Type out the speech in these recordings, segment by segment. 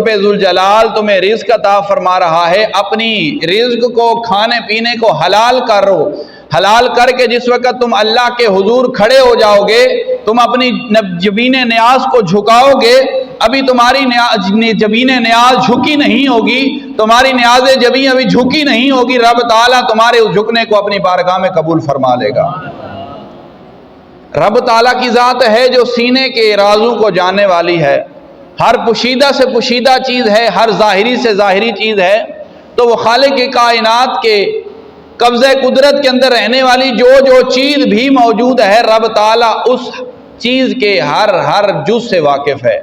رب ذوالجلال تمہیں رزق عطا فرما رہا ہے، اپنی رزق کو، کھانے پینے کو حلال کرو۔ حلال کر کے جس وقت تم اللہ کے حضور کھڑے ہو جاؤ گے، تم اپنی جبین نیاز کو جھکاؤ گے۔ ابھی تمہاری جبین نیاز جھکی نہیں ہوگی، تمہاری نیاز جبین ابھی جھکی نہیں ہوگی، رب تعالیٰ تمہارے اس جھکنے کو اپنی بارگاہ میں قبول فرما لے گا۔ رب تعالیٰ کی ذات ہے جو سینے کے رازوں کو جاننے والی ہے، ہر پوشیدہ سے پوشیدہ چیز ہے، ہر ظاہری سے ظاہری چیز ہے۔ تو وہ خالق کائنات کے قبضہ قدرت کے اندر رہنے والی جو چیز بھی موجود ہے، رب تعالیٰ اس چیز کے ہر جز سے واقف ہے۔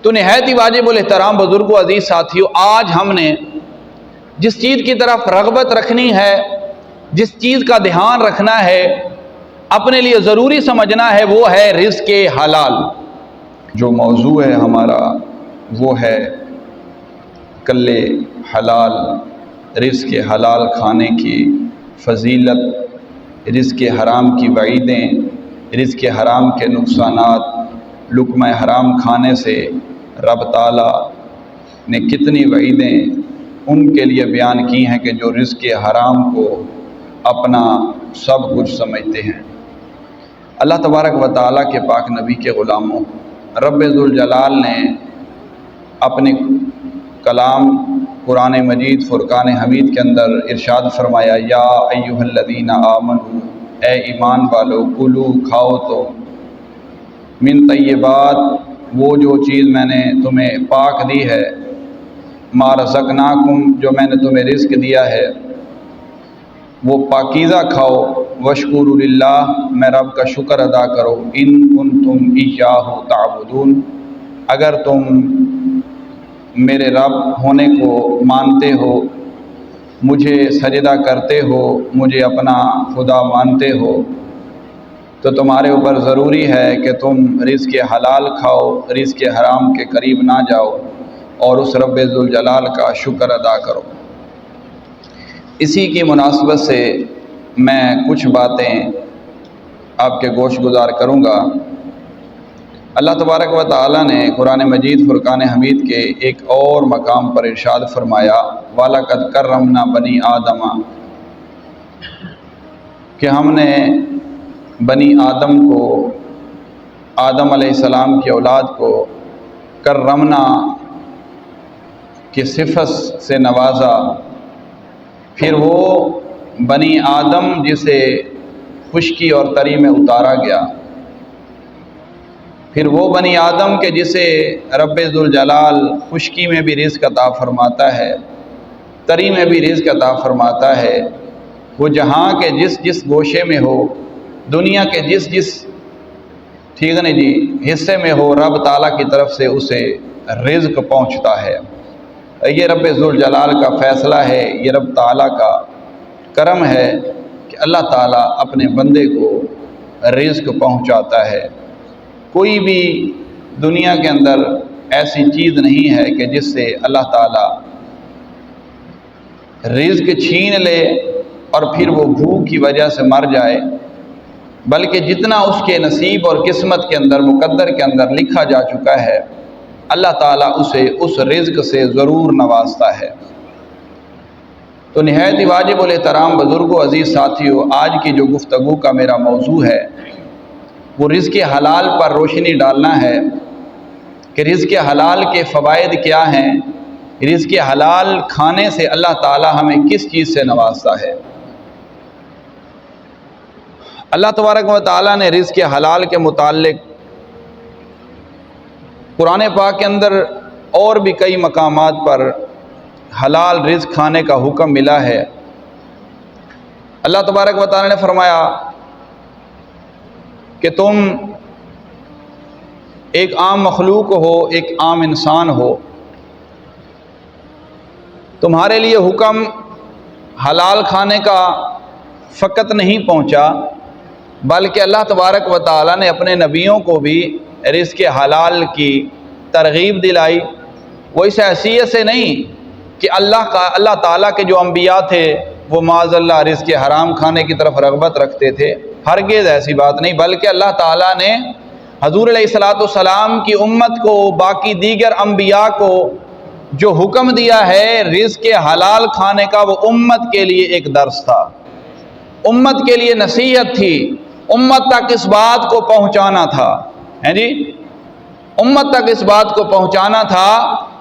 تو نہایت ہی واجب الاحترام بزرگوں، عزیز ساتھیوں، آج ہم نے جس چیز کی طرف رغبت رکھنی ہے، جس چیز کا دھیان رکھنا ہے، اپنے لیے ضروری سمجھنا ہے، وہ ہے رزق حلال۔ جو موضوع ہے ہمارا وہ ہے کلِ حلال، رزق حلال کھانے کی فضیلت، رزق حرام کی وعیدیں، رزق حرام کے نقصانات، لقمہ حرام کھانے سے رب تعالیٰ نے کتنی وعیدیں ان کے لیے بیان کی ہیں کہ جو رزق حرام کو اپنا سب کچھ سمجھتے ہیں۔ اللہ تبارک و تعالیٰ کے پاک نبی کے غلاموں، رب ذوالجلال نے اپنے کلام قرآن مجید فرقان حمید کے اندر ارشاد فرمایا، یا ایھا الذین آمنوا، اے ایمان والو، کلو کھاؤ تو، من طیبات، وہ جو چیز میں نے تمہیں پاک دی ہے، ما رزقناکم، جو میں نے تمہیں رزق دیا ہے وہ پاکیزہ کھاؤ، واشکروا للہ، میں رب کا شکر ادا کرو، ان کنتم ایاہ تعبدون، اگر تم میرے رب ہونے کو مانتے ہو، مجھے سجدہ کرتے ہو، مجھے اپنا خدا مانتے ہو، تو تمہارے اوپر ضروری ہے کہ تم رزق حلال کھاؤ، رزق حرام کے قریب نہ جاؤ، اور اس رب ذوالجلال کا شکر ادا کرو۔ اسی کی مناسبت سے میں کچھ باتیں آپ کے گوش گزار کروں گا۔ اللہ تبارک و تعالیٰ نے قرآن مجید فرقان حمید کے ایک اور مقام پر ارشاد فرمایا، وَلَقَدْ كَرَّمْنَا بَنِي آدَمَ، کہ ہم نے بنی آدم کو، آدم علیہ السلام کی اولاد کو، کرمنا کی صفت سے نوازا۔ پھر وہ بنی آدم جسے خشکی اور تری میں اتارا گیا، پھر وہ بنی آدم کے جسے رب ذوالجلال خشکی میں بھی رزق عطا فرماتا ہے، تری میں بھی رزق عطا فرماتا ہے، وہ جہاں کے جس گوشے میں ہو، دنیا کے جس ٹھیک ہے جی حصے میں ہو، رب تعالیٰ کی طرف سے اسے رزق پہنچتا ہے۔ یہ رب ذوالجلال کا فیصلہ ہے، یہ رب تعالیٰ کا کرم ہے کہ اللہ تعالیٰ اپنے بندے کو رزق پہنچاتا ہے۔ کوئی بھی دنیا کے اندر ایسی چیز نہیں ہے کہ جس سے اللہ تعالیٰ رزق چھین لے اور پھر وہ بھوک کی وجہ سے مر جائے، بلکہ جتنا اس کے نصیب اور قسمت کے اندر، مقدر کے اندر لکھا جا چکا ہے، اللہ تعالیٰ اسے اس رزق سے ضرور نوازتا ہے۔ تو نہایت ہی واجب الاحترام بزرگوں، عزیز ساتھیوں، آج کی جو گفتگو کا میرا موضوع ہے وہ رزق حلال پر روشنی ڈالنا ہے کہ رزق حلال کے فوائد کیا ہیں، رزق حلال کھانے سے اللہ تعالیٰ ہمیں کس چیز سے نوازتا ہے۔ اللہ تبارک و تعالیٰ نے رزق حلال کے متعلق قرآن پاک کے اندر اور بھی کئی مقامات پر حلال رزق کھانے کا حکم ملا ہے۔ اللہ تبارک و تعالیٰ نے فرمایا کہ تم ایک عام مخلوق ہو، ایک عام انسان ہو، تمہارے لیے حکم حلال کھانے کا فقط نہیں پہنچا، بلکہ اللہ تبارک و تعالیٰ نے اپنے نبیوں کو بھی رزق حلال کی ترغیب دلائی۔ وہ اس حیثیت سے نہیں کہ اللہ تعالیٰ کے جو انبیاء تھے وہ معاذ اللہ رزق حرام کھانے کی طرف رغبت رکھتے تھے، ہرگز ایسی بات نہیں، بلکہ اللہ تعالیٰ نے حضور علیہ الصلوۃ والسلام کی امت کو، باقی دیگر انبیاء کو جو حکم دیا ہے رزق حلال کھانے کا، وہ امت کے لیے ایک درس تھا، امت کے لیے نصیحت تھی، امت تک اس بات کو پہنچانا تھا، ہیں جی، امت تک اس بات کو پہنچانا تھا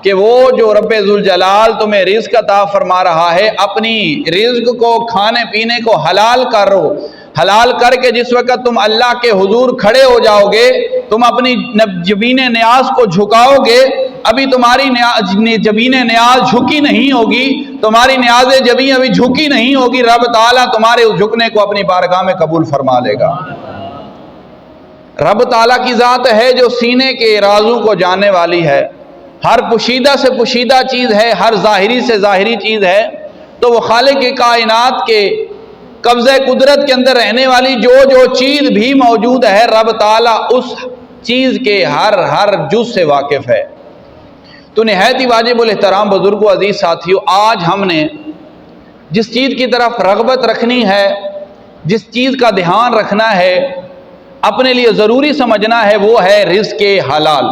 کہ وہ جو رب ذوالجلال تمہیں رزق عطا فرما رہا ہے، اپنی رزق کو، کھانے پینے کو حلال کرو، حلال کر کے جس وقت تم اللہ کے حضور کھڑے ہو جاؤ گے، تم اپنی جبین نیاز کو جھکاؤ گے، ابھی تمہاری جبین نیاز جھکی نہیں ہوگی، تمہاری نیاز جبین ابھی جھکی نہیں ہوگی، رب تعالیٰ تمہارے اس جھکنے کو اپنی بارگاہ میں قبول فرما لے گا۔ رب تعالیٰ کی ذات ہے جو سینے کے رازوں کو جاننے والی ہے، ہر پوشیدہ سے پوشیدہ چیز ہے، ہر ظاہری سے ظاہری چیز ہے، تو وہ خالق کائنات کے قبضہ قدرت کے اندر رہنے والی جو چیز بھی موجود ہے، رب تعالیٰ اس چیز کے ہر جز سے واقف ہے۔ تو نہایت ہی واجب الاحترام بزرگوں، عزیز ساتھیوں، آج ہم نے جس چیز کی طرف رغبت رکھنی ہے، جس چیز کا دھیان رکھنا ہے، اپنے لیے ضروری سمجھنا ہے، وہ ہے رزق حلال۔